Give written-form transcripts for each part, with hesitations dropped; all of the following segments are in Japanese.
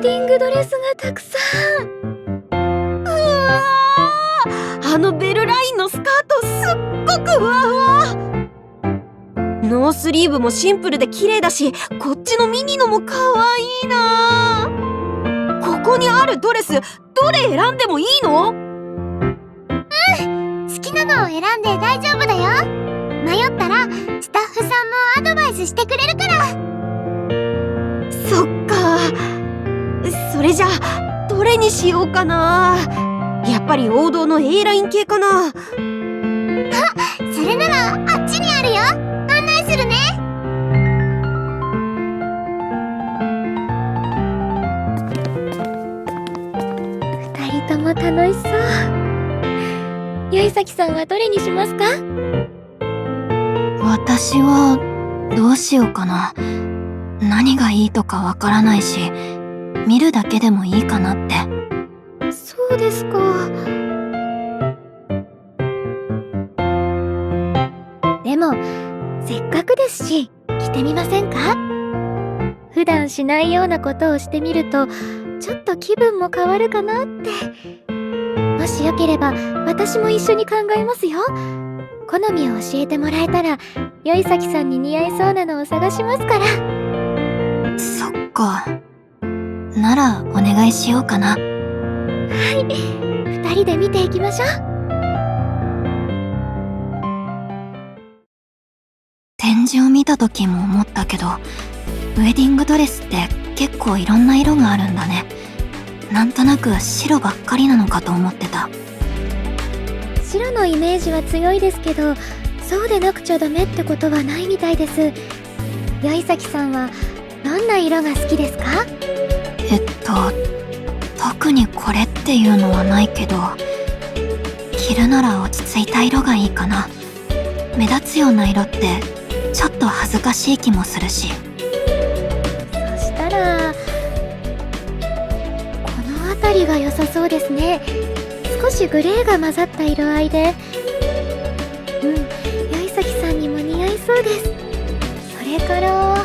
ディングドレスがたくさん。うわー、あのベルラインのスカートすっごくふわふわ。ノースリーブもシンプルで綺麗だし、こっちのミニのも可愛いな。ここにあるドレス、どれ選んでもいいの？好きなのを選んで大丈夫だよ。迷ったらスタッフさんもアドバイスしてくれるから。そっか。それじゃあどれにしようかな。やっぱり王道の A ライン系かな。それならあっちにあるよ。案内するね。二人とも楽しそう。ゆいさきさんはどれにしますか？私はどうしようかな。何がいいとかわからないし、見るだけでもいいかなって。そうですか。でもせっかくですし着てみませんか？普段しないようなことをしてみるとちょっと気分も変わるかなって。もしよければ私も一緒に考えますよ。好みを教えてもらえたらよいさきさんに似合いそうなのを探しますから。そっか。ならお願いしようかな。はい、二人で見ていきましょう。展示を見た時も思ったけど、ウェディングドレスって結構いろんな色があるんだね。なんとなく白ばっかりなのかと思ってた。白のイメージは強いですけど、そうでなくちゃダメってことはないみたいです。よいさきさんはどんな色が好きですか？特にこれっていうのはないけど、着るなら落ち着いた色がいいかな。目立つような色ってちょっと恥ずかしい気もするし。そしたらこの辺りが良さそうですね。少しグレーが混ざった色合いで、よいさきさんにも似合いそうです。それから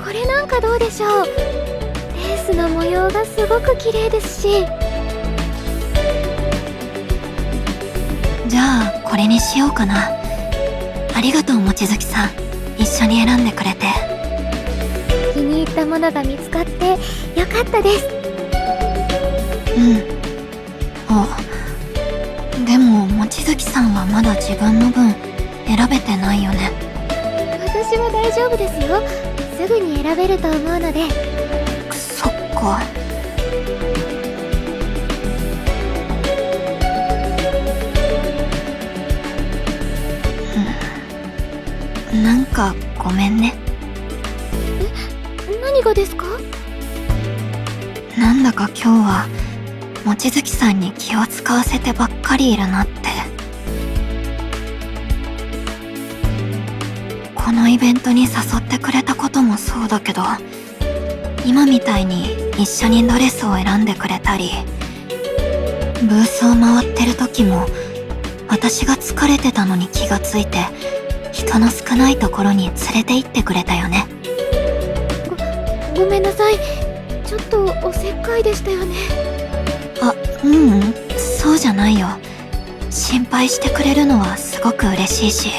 これなんかどうでしょう。レースの模様がすごく綺麗ですし。じゃあこれにしようかな。ありがとう望月さん、一緒に選んでくれて。気に入ったものが見つかってよかったです。でも望月さんはまだ自分の分選べてないよね。私は大丈夫ですよ。すぐに選べると思うので。そっか。なんかごめんね。何がですか？なんだか今日は望月さんに気を使わせてばっかりいるなって。このイベントに誘ってくれたこともそうだけど、今みたいに一緒にドレスを選んでくれたり、ブースを回ってる時も私が疲れてたのに気がついて人の少ないところに連れて行ってくれたよね。ごめんなさい。ちょっとおせっかいでしたよね。そうじゃないよ。心配してくれるのはすごく嬉しいし。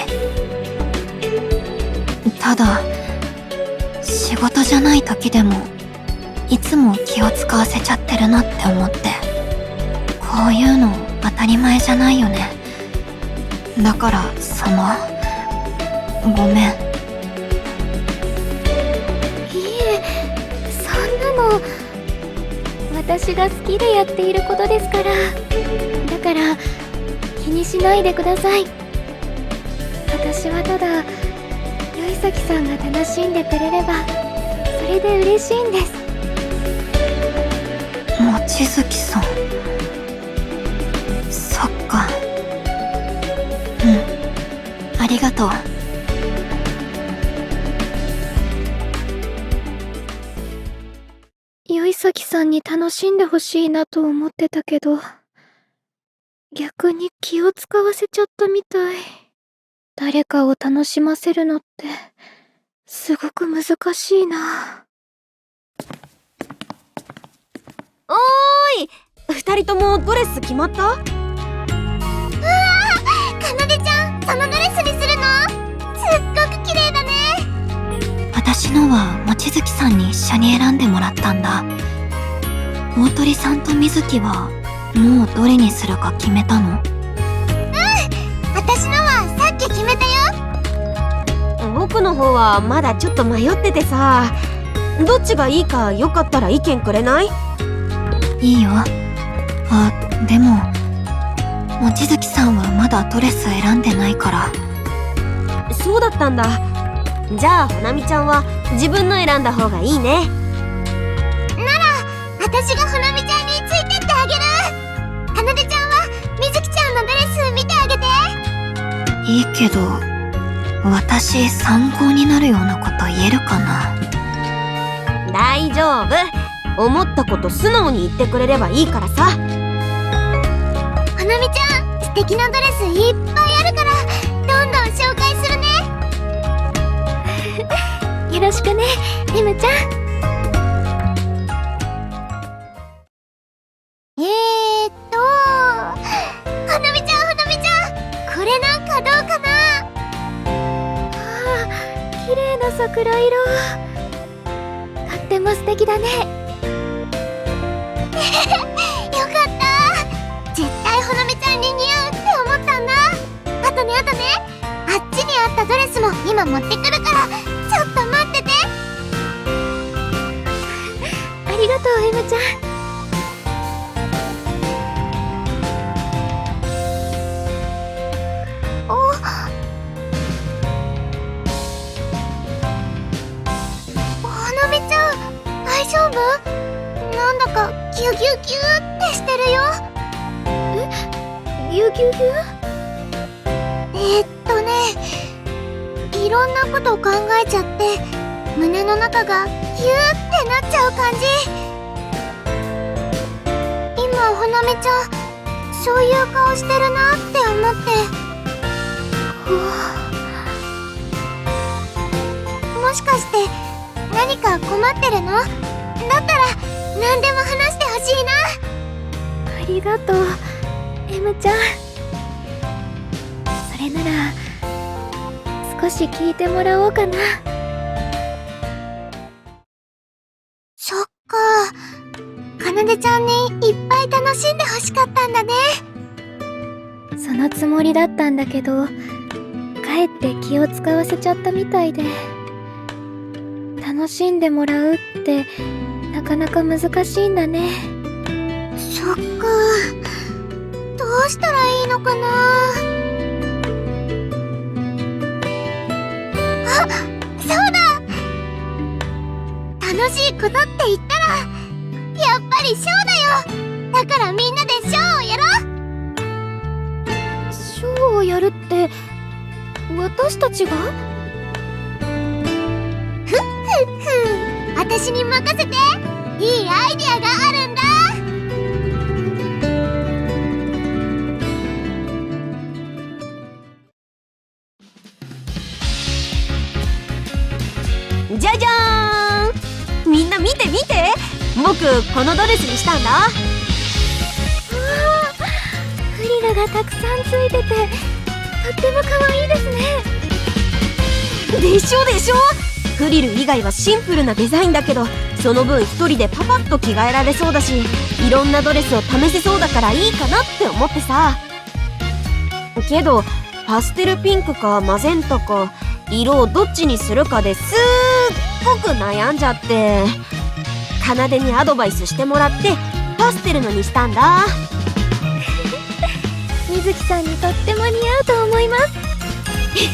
ただ仕事じゃない時でもいつも気を使わせちゃってるなって思って。こういうの当たり前じゃないよね。だからごめん。いいえ、そんなの私が好きでやっていることですから。だから気にしないでください。私はただよいさきさんが楽しんでくれればそれで嬉しいんです。望月さん。そっか。ありがとう。よいさきさんに楽しんでほしいなと思ってたけど、逆に気を使わせちゃったみたい。誰かを楽しませるのってすごく難しいな。ーい、二人ともドレス決まった？かなでちゃん、そのドレスにするの？すっごく綺麗だね。私のは望月さんに一緒に選んでもらったんだ。大鳥さんと水木はもうどれにするか決めたの？私のはさっき決めたよ。僕の方はまだちょっと迷っててさ、どっちがいいかよかったら意見くれない？いいよ。あ、でも望月さんはまだドレス選んでないから。そうだったんだ。じゃあほなみちゃんは自分の選んだ方がいいね。私がほなみちゃんについてってあげる。かなでちゃんはみずきちゃんのドレス見てあげて。いいけど、私参考になるようなこと言えるかな？大丈夫。思ったこと素直に言ってくれればいいからさ。ほなみちゃん、素敵なドレスいっぱいあるからどんどん紹介するね。よろしくね、Mちゃん。ほなみちゃん、これなんかどうかな？綺麗な桜色。とっても素敵だね。よかった。絶対ほなみちゃんに似合うって思ったんだ。あとね、あっちにあったドレスも今持ってくるからちょっと待ってて。ありがとう、Mちゃん。ほなみちゃん、大丈夫？なんだかギュギュギュってしてるよ。ギュギュギュ？いろんなこと考えちゃって胸の中がギューってなっちゃう感じ。今ほなみちゃんそういう顔してるなって思って。もしかして何か困ってるの？だったら何でも話してほしいな。ありがとう、Mちゃん。それなら少し聞いてもらおうかな。そっか、かなでちゃんにいっぱい楽しんでほしかったんだね。そのつもりだったんだけど、かえって気を使わせちゃったみたいで。楽しんでもらうってなかなか難しいんだね。そっか、どうしたらいいのかな。あ、そうだ！楽しいことって言ったらやっぱりショーだよ。だからみんなでショーをやろう。ショーをやるって私たちが？私に任せて。いいアイデアがあるんだ。じゃじゃーん、みんな見て見て、僕このドレスにしたんだ。フリルがたくさんついててとっても可愛いですね。でしょでしょ。フリル以外はシンプルなデザインだけど、その分一人でパパッと着替えられそうだし、いろんなドレスを試せそうだからいいかなって思ってさ。けどパステルピンクかマゼンタか色をどっちにするかですっごく悩んじゃって、かなでにアドバイスしてもらってパステルのにしたんだ。水木さんにとっても似合うと思います。へ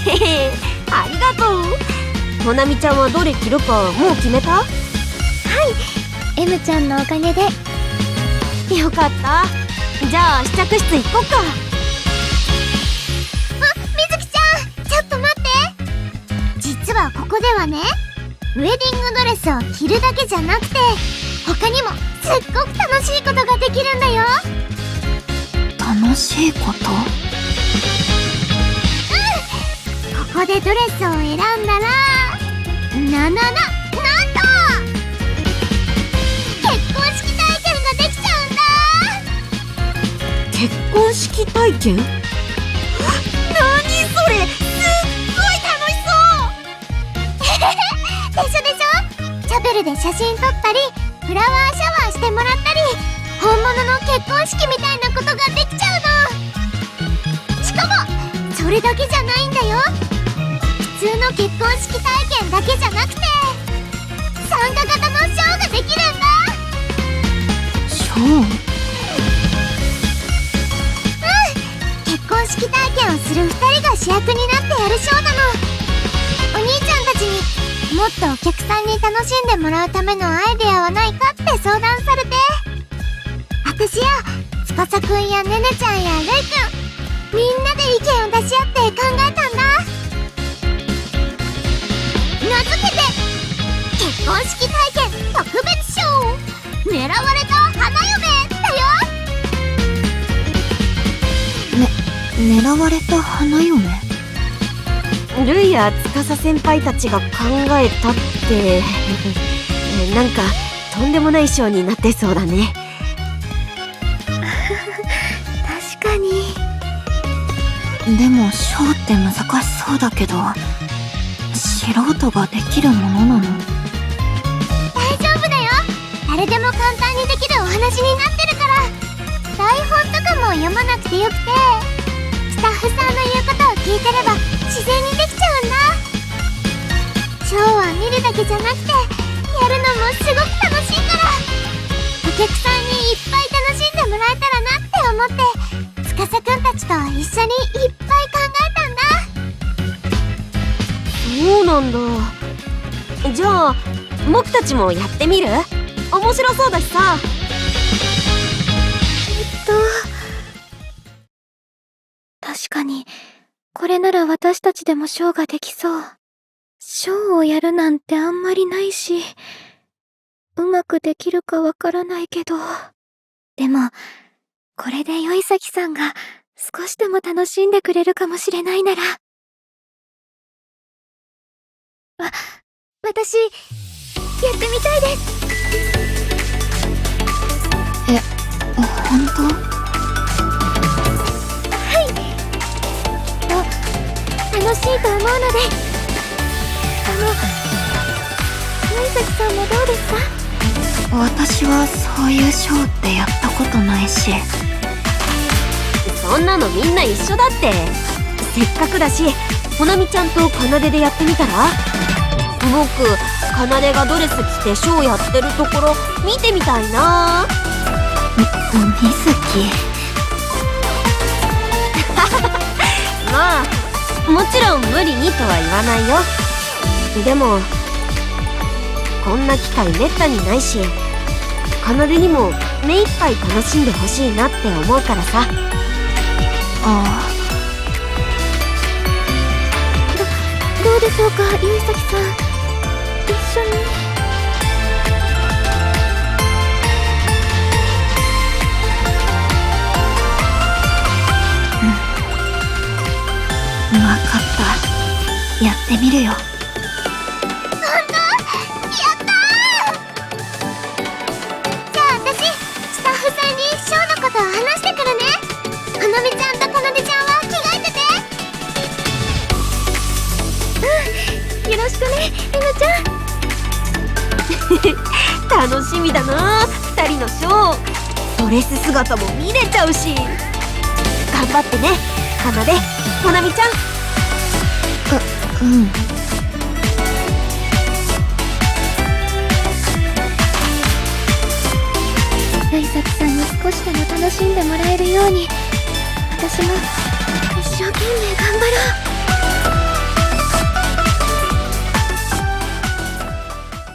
へ、ありがとう。ほなみちゃんはどれ着るかもう決めた？M ちゃんのおかげで。よかった。じゃあ試着室行こっか。みずきちゃん、ちょっと待って。実はここではね、ウェディングドレスを着るだけじゃなくて他にもすっごく楽しいことができるんだよ。楽しいこと？ここでドレスを選んだらなんと結婚式体験ができち婚式体験？何それ、すっごい楽しそうでしょでしょ。チャペルで写真撮ったり、フラワーシャワーしてもらったり、本物の結婚式みたいなことができちゃうの。しかもそれだけじゃないんだよ。普通の結婚式体験だけじゃなくて、参加型のショーができるんだ。ショー？結婚式体験をする2人が主役になってやるショーなの。お兄ちゃんたちにもっとお客さんに楽しんでもらうためのアイデアはないかって相談されて、私や司くんやねねちゃんやるいくん、みんなで意見を出し合って考えたんだ。名付けて結婚式体験特別ショー、狙われた花嫁だよ。狙われた花嫁？ルイや司先輩たちが考えたってなんかとんでもないショーになってそうだね。確かに。でもショーって難しそうだけど、素人ができるものなの？大丈夫だよ。誰でも簡単にできるお話になってるから。台本とかも読まなくてよくて、スタッフさんの言うことを聞いてれば自然にできちゃうんだ。ショーは見るだけじゃなくて、やるのもすごく楽しいから、お客さんにいっぱい楽しんでもらえたらなって思って、司くんたちと一緒にいっぱい考えたんだ。そうなんだ。じゃあ僕たちもやってみる？面白そうだしさ。確かに、これなら私たちでもショーができそう。ショーをやるなんてあんまりないし、うまくできるかわからないけど。でも、これで宵崎さんが少しでも楽しんでくれるかもしれないなら。私、やってみたいです。本当？楽しいと思うので、宵崎さんもどうですか？私はそういうショーってやったことないし。そんなのみんな一緒だって。せっかくだしほなみちゃんとかなででやってみたら？僕かなでがドレス着てショーやってるところ見てみたいな。みずき。まあもちろん無理にとは言わないよ。でもこんな機会めったにないし、かなでにも目いっぱい楽しんでほしいなって思うからさ。あどうでしょうか、宵崎さん。一緒に。わかった。やってみるよ。じゃあ私、スタッフさんにショーのことを話してくるね。ほのみちゃんとかなでちゃんは着替えてて。よろしくね、えなちゃん。楽しみだな、2人のショー。ドレス姿も見れちゃうし。頑張ってね、かなで、ほなみちゃん。うん。宵崎さんに少しでも楽しんでもらえるように、私も一生懸命頑張ろう。